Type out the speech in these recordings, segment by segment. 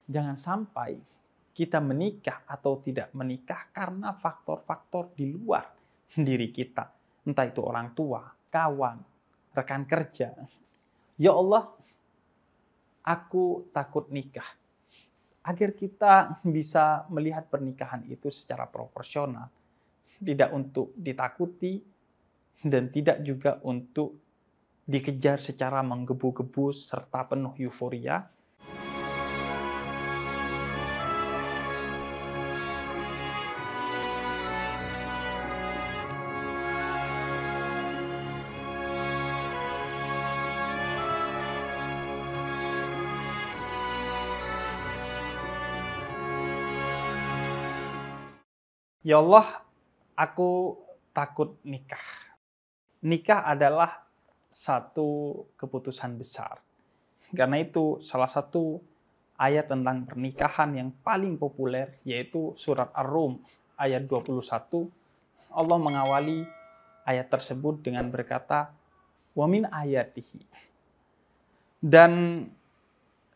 Jangan sampai kita menikah atau tidak menikah karena faktor-faktor di luar diri kita. Entah itu orang tua, kawan, rekan kerja. Ya Allah, aku takut nikah. Agar kita bisa melihat pernikahan itu secara proporsional. Tidak untuk ditakuti dan tidak juga untuk dikejar secara menggebu-gebu serta penuh euforia. Ya Allah, aku takut nikah. Nikah adalah satu keputusan besar. Karena itu salah satu ayat tentang pernikahan yang paling populer yaitu surat Ar-Rum ayat 21. Allah mengawali ayat tersebut dengan berkata, "Wa min ayatihi." Dan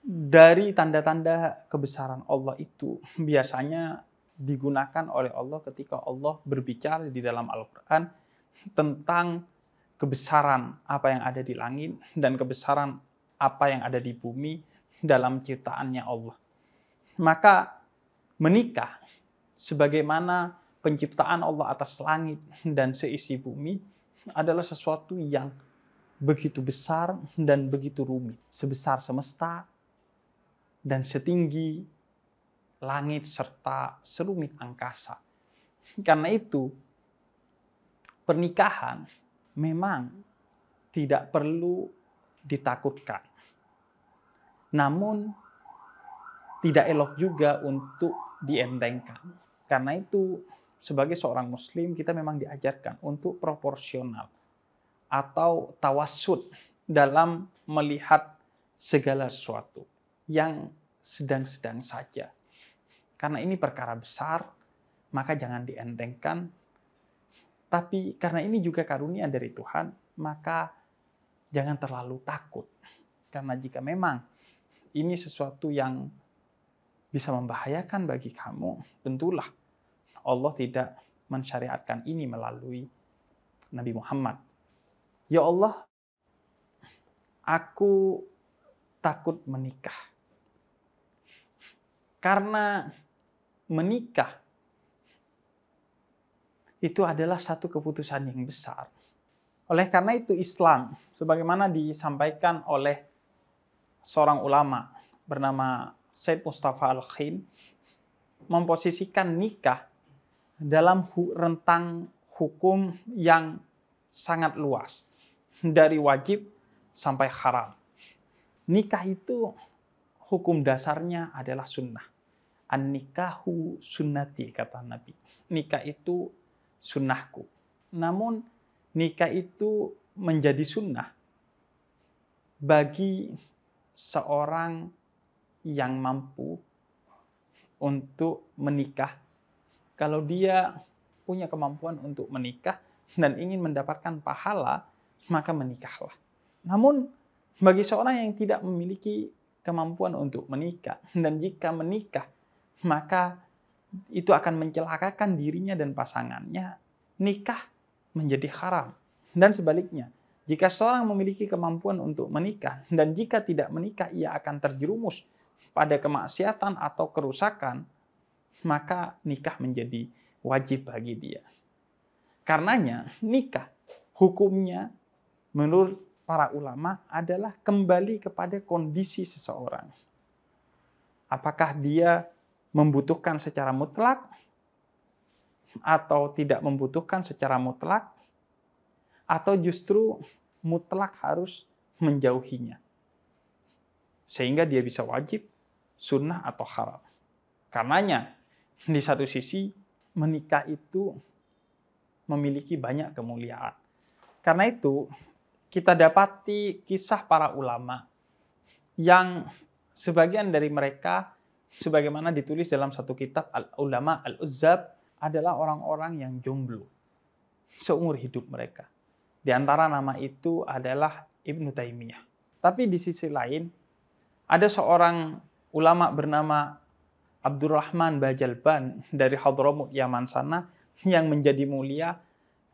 dari tanda-tanda kebesaran Allah itu biasanya digunakan oleh Allah ketika Allah berbicara di dalam Al-Quran tentang kebesaran apa yang ada di langit dan kebesaran apa yang ada di bumi dalam ciptaannya Allah. Maka menikah sebagaimana penciptaan Allah atas langit dan seisi bumi adalah sesuatu yang begitu besar dan begitu rumit. Sebesar semesta dan setinggi langit serta serumit angkasa. Karena itu, pernikahan memang tidak perlu ditakutkan. Namun, tidak elok juga untuk dientengkan. Karena itu, sebagai seorang muslim, kita memang diajarkan untuk proporsional atau tawassut dalam melihat segala sesuatu yang sedang-sedang saja. Karena ini perkara besar, maka jangan dientengkan. Tapi karena ini juga karunia dari Tuhan, maka jangan terlalu takut. Karena jika memang ini sesuatu yang bisa membahayakan bagi kamu, tentulah Allah tidak mensyariatkan ini melalui Nabi Muhammad. Ya Allah, aku takut menikah. Karena menikah itu adalah satu keputusan yang besar. Oleh karena itu Islam, sebagaimana disampaikan oleh seorang ulama bernama Syed Mustafa Al-Khin, memposisikan nikah dalam rentang hukum yang sangat luas. Dari wajib sampai haram. Nikah itu hukum dasarnya adalah sunnah. An-nikahu sunnati, kata Nabi. Nikah itu sunnahku. Namun nikah itu menjadi sunnah bagi seorang yang mampu untuk menikah. Kalau dia punya kemampuan untuk menikah dan ingin mendapatkan pahala, maka menikahlah. Namun bagi seorang yang tidak memiliki kemampuan untuk menikah, dan jika menikah maka itu akan mencelakakan dirinya dan pasangannya, nikah menjadi haram. Dan sebaliknya, jika seorang memiliki kemampuan untuk menikah dan jika tidak menikah ia akan terjerumus pada kemaksiatan atau kerusakan, maka nikah menjadi wajib bagi dia. Karenanya nikah hukumnya menurut para ulama adalah kembali kepada kondisi seseorang. Apakah dia membutuhkan secara mutlak atau tidak membutuhkan secara mutlak, atau justru mutlak harus menjauhinya sehingga dia bisa wajib, sunnah atau haram. Karenanya di satu sisi menikah itu memiliki banyak kemuliaan. Karena itu kita dapati kisah para ulama yang sebagian dari mereka sebagaimana ditulis dalam satu kitab Al-Ulama Al-Uzzab adalah orang-orang yang jomblo seumur hidup mereka. Di antara nama itu adalah Ibnu Taimiyah. Tapi di sisi lain ada seorang ulama bernama Abdurrahman Bajalban dari Hadramut Yaman sana yang menjadi mulia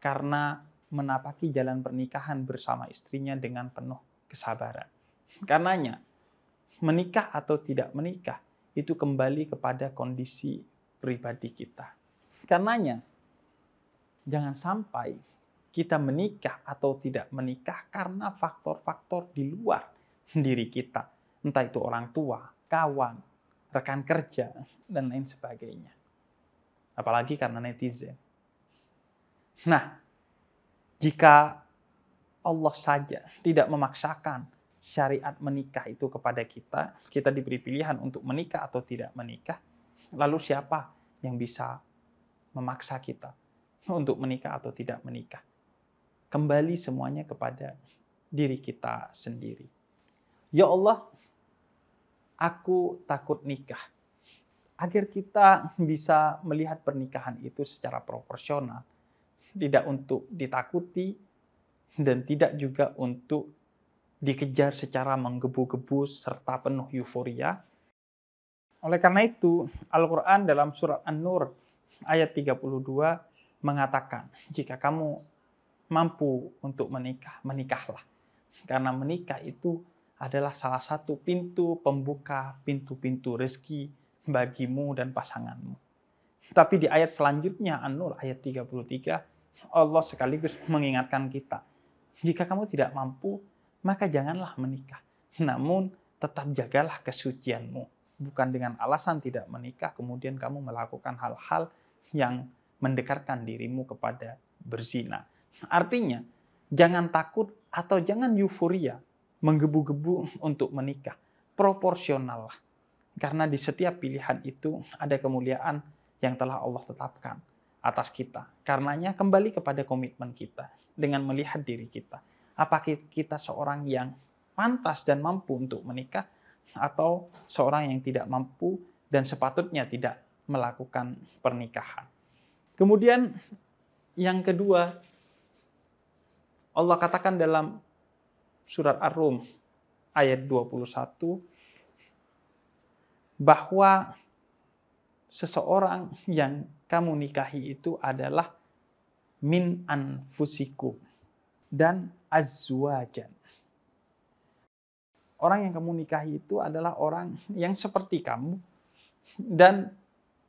karena menapaki jalan pernikahan bersama istrinya dengan penuh kesabaran. Karenanya, menikah atau tidak menikah itu kembali kepada kondisi pribadi kita. Karenanya, jangan sampai kita menikah atau tidak menikah karena faktor-faktor di luar diri kita. Entah itu orang tua, kawan, rekan kerja, dan lain sebagainya. Apalagi karena netizen. Nah, jika Allah saja tidak memaksakan syariat menikah itu kepada kita, kita diberi pilihan untuk menikah atau tidak menikah, lalu siapa yang bisa memaksa kita untuk menikah atau tidak menikah? Kembali semuanya kepada diri kita sendiri. Ya Allah, aku takut nikah. Agar kita bisa melihat pernikahan itu secara proporsional. Tidak untuk ditakuti dan tidak juga untuk dikejar secara menggebu-gebu serta penuh euforia. Oleh karena itu, Al-Quran dalam surat An-Nur ayat 32 mengatakan, jika kamu mampu untuk menikah, menikahlah. Karena menikah itu adalah salah satu pintu pembuka pintu-pintu rezeki bagimu dan pasanganmu. Tapi di ayat selanjutnya, An-Nur ayat 33, Allah sekaligus mengingatkan kita, jika kamu tidak mampu, maka janganlah menikah. Namun, tetap jagalah kesucianmu. Bukan dengan alasan tidak menikah, kemudian kamu melakukan hal-hal yang mendekatkan dirimu kepada berzina. Artinya, jangan takut atau jangan euforia menggebu-gebu untuk menikah. Proporsional lah. Karena di setiap pilihan itu ada kemuliaan yang telah Allah tetapkan atas kita. Karenanya kembali kepada komitmen kita dengan melihat diri kita. Apakah kita seorang yang pantas dan mampu untuk menikah atau seorang yang tidak mampu dan sepatutnya tidak melakukan pernikahan. Kemudian yang kedua, Allah katakan dalam surat Ar-Rum ayat 21 bahwa seseorang yang kamu nikahi itu adalah min anfusikum dan azwajan. Orang yang kamu nikahi itu adalah orang yang seperti kamu dan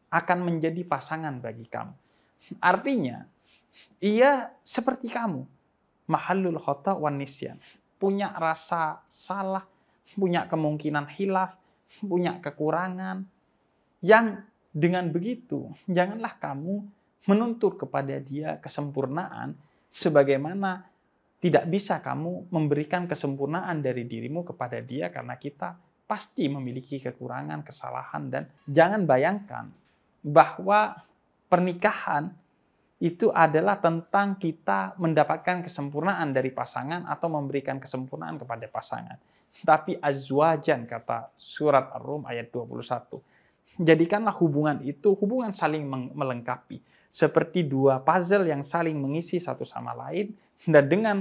akan menjadi pasangan bagi kamu. Artinya, ia seperti kamu. Mahallul khata wan nisyan. Punya rasa salah, punya kemungkinan hilaf, punya kekurangan. Yang dengan begitu, janganlah kamu menuntut kepada dia kesempurnaan sebagaimana tidak bisa kamu memberikan kesempurnaan dari dirimu kepada dia karena kita pasti memiliki kekurangan, kesalahan, dan jangan bayangkan bahwa pernikahan itu adalah tentang kita mendapatkan kesempurnaan dari pasangan atau memberikan kesempurnaan kepada pasangan. Tapi azwajan kata surat Ar-Rum ayat 21. Jadikanlah hubungan itu hubungan saling melengkapi. Seperti dua puzzle yang saling mengisi satu sama lain. Dan dengan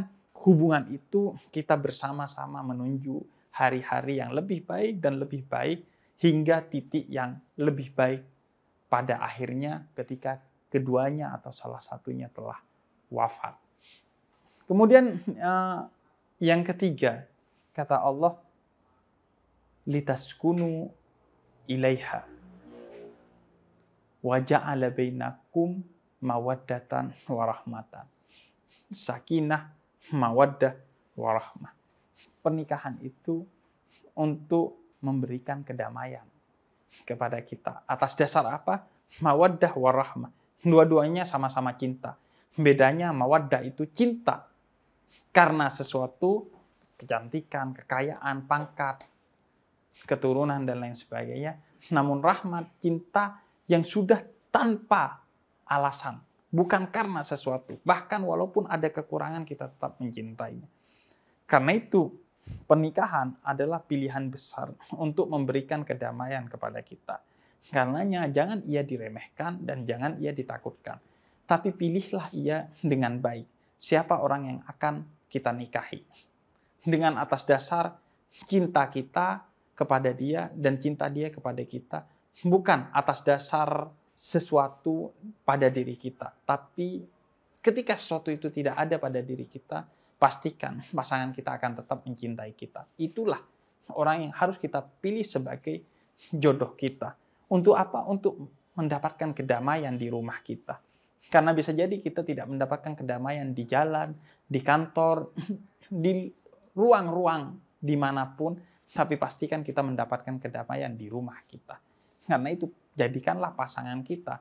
hubungan itu kita bersama-sama menuju hari-hari yang lebih baik dan lebih baik. Hingga titik yang lebih baik pada akhirnya ketika keduanya atau salah satunya telah wafat. Kemudian yang ketiga, kata Allah, litaskunu ilaiha wa ja'ala bainakum mawaddatan wa rahmatan. Sakinah, mawaddah, warahmah. Pernikahan itu untuk memberikan kedamaian kepada kita. Atas dasar apa? Mawaddah, warahmah. Dua-duanya sama-sama cinta. Bedanya mawaddah itu cinta karena sesuatu, kecantikan, kekayaan, pangkat, keturunan, dan lain sebagainya. Namun rahmat, cinta yang sudah tanpa alasan. Bukan karena sesuatu. Bahkan walaupun ada kekurangan kita tetap mencintainya. Karena itu pernikahan adalah pilihan besar untuk memberikan kedamaian kepada kita. Karenanya jangan ia diremehkan dan jangan ia ditakutkan. Tapi pilihlah ia dengan baik. Siapa orang yang akan kita nikahi. Dengan atas dasar cinta kita kepada dia dan cinta dia kepada kita bukan atas dasar sesuatu pada diri kita, tapi ketika sesuatu itu tidak ada pada diri kita, pastikan pasangan kita akan tetap mencintai kita. Itulah orang yang harus kita pilih sebagai jodoh kita. Untuk apa? Untuk mendapatkan kedamaian di rumah kita. Karena bisa jadi kita tidak mendapatkan kedamaian di jalan, di kantor, di ruang-ruang dimanapun, tapi pastikan kita mendapatkan kedamaian di rumah kita. Karena itu, jadikanlah pasangan kita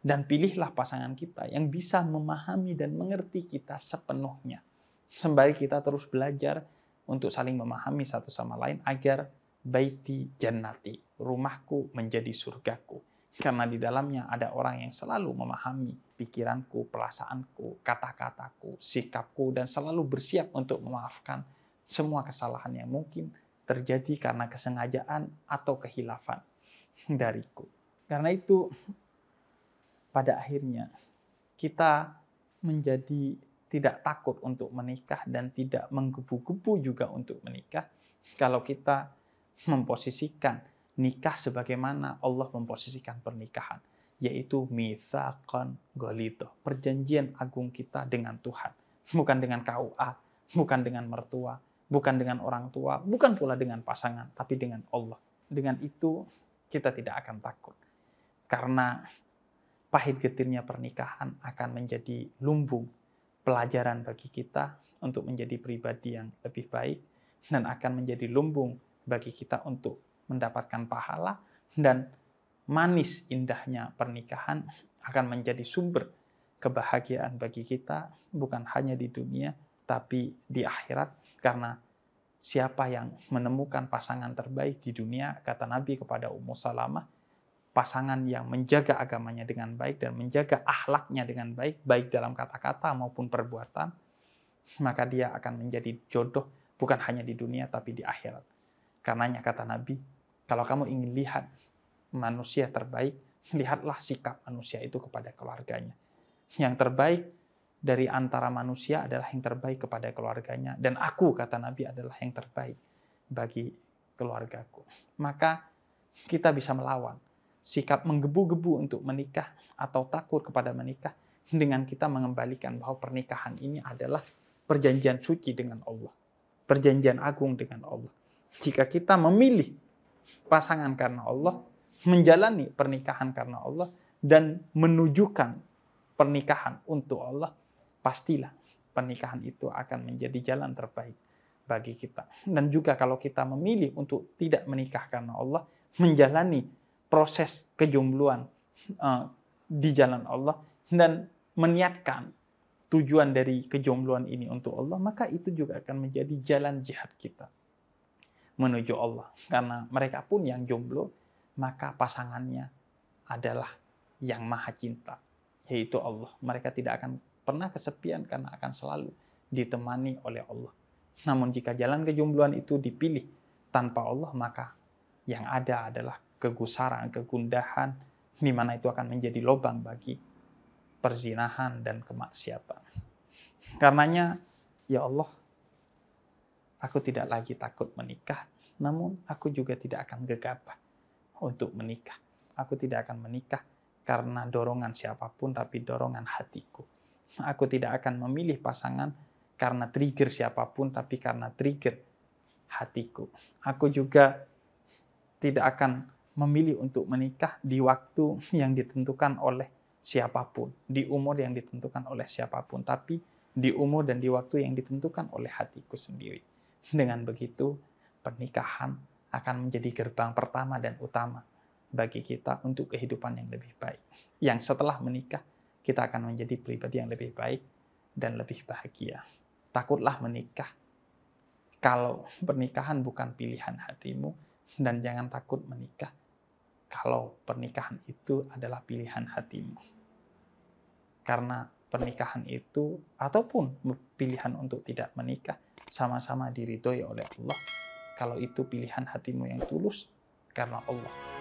dan pilihlah pasangan kita yang bisa memahami dan mengerti kita sepenuhnya. Sembari kita terus belajar untuk saling memahami satu sama lain agar baiti jannati, rumahku menjadi surgaku. Karena di dalamnya ada orang yang selalu memahami pikiranku, perasaanku, kata-kataku, sikapku, dan selalu bersiap untuk memaafkan semua kesalahan yang mungkin terjadi karena kesengajaan atau kehilafan dariku. Karena itu, pada akhirnya kita menjadi tidak takut untuk menikah dan tidak menggebu-gebu juga untuk menikah kalau kita memposisikan nikah sebagaimana Allah memposisikan pernikahan, yaitu mitsaqan ghalidha, perjanjian agung kita dengan Tuhan, bukan dengan KUA, bukan dengan mertua, bukan dengan orang tua, bukan pula dengan pasangan, tapi dengan Allah. Dengan itu kita tidak akan takut, karena pahit getirnya pernikahan akan menjadi lumbung pelajaran bagi kita untuk menjadi pribadi yang lebih baik, dan akan menjadi lumbung bagi kita untuk mendapatkan pahala, dan manis indahnya pernikahan akan menjadi sumber kebahagiaan bagi kita, bukan hanya di dunia, tapi di akhirat. Karena siapa yang menemukan pasangan terbaik di dunia, kata Nabi kepada Ummu Salamah, pasangan yang menjaga agamanya dengan baik dan menjaga akhlaknya dengan baik, baik dalam kata-kata maupun perbuatan, maka dia akan menjadi jodoh bukan hanya di dunia tapi di akhirat. Karenanya kata Nabi, kalau kamu ingin lihat manusia terbaik, lihatlah sikap manusia itu kepada keluarganya. Yang terbaik dari antara manusia adalah yang terbaik kepada keluarganya, dan aku, kata Nabi, adalah yang terbaik bagi keluargaku. Maka kita bisa melawan sikap menggebu-gebu untuk menikah atau takut kepada menikah dengan kita mengembalikan bahwa pernikahan ini adalah perjanjian suci dengan Allah, perjanjian agung dengan Allah. Jika kita memilih pasangan karena Allah, menjalani pernikahan karena Allah, dan menunjukkan pernikahan untuk Allah, pastilah pernikahan itu akan menjadi jalan terbaik bagi kita. Dan juga kalau kita memilih untuk tidak menikah karena Allah, menjalani proses kejombloan di jalan Allah, dan meniatkan tujuan dari kejombloan ini untuk Allah, maka itu juga akan menjadi jalan jihad kita menuju Allah. Karena mereka pun yang jomblo, maka pasangannya adalah yang maha cinta, yaitu Allah. Mereka tidak akan pernah kesepian karena akan selalu ditemani oleh Allah. Namun jika jalan kejombloan itu dipilih tanpa Allah, maka yang ada adalah kegusaran, kegundahan, di mana itu akan menjadi lubang bagi perzinahan dan kemaksiatan. Karenanya, ya Allah, aku tidak lagi takut menikah, namun aku juga tidak akan gegabah untuk menikah. Aku tidak akan menikah karena dorongan siapapun, tapi dorongan hatiku. Aku tidak akan memilih pasangan karena trigger siapapun, tapi karena trigger hatiku. Aku juga tidak akan memilih untuk menikah di waktu yang ditentukan oleh siapapun, di umur yang ditentukan oleh siapapun, tapi di umur dan di waktu yang ditentukan oleh hatiku sendiri. Dengan begitu, pernikahan akan menjadi gerbang pertama dan utama bagi kita untuk kehidupan yang lebih baik. Yang setelah menikah, kita akan menjadi pribadi yang lebih baik dan lebih bahagia. Takutlah menikah kalau pernikahan bukan pilihan hatimu, dan jangan takut menikah kalau pernikahan itu adalah pilihan hatimu. Karena pernikahan itu, ataupun pilihan untuk tidak menikah, sama-sama diridhoi oleh Allah kalau itu pilihan hatimu yang tulus karena Allah.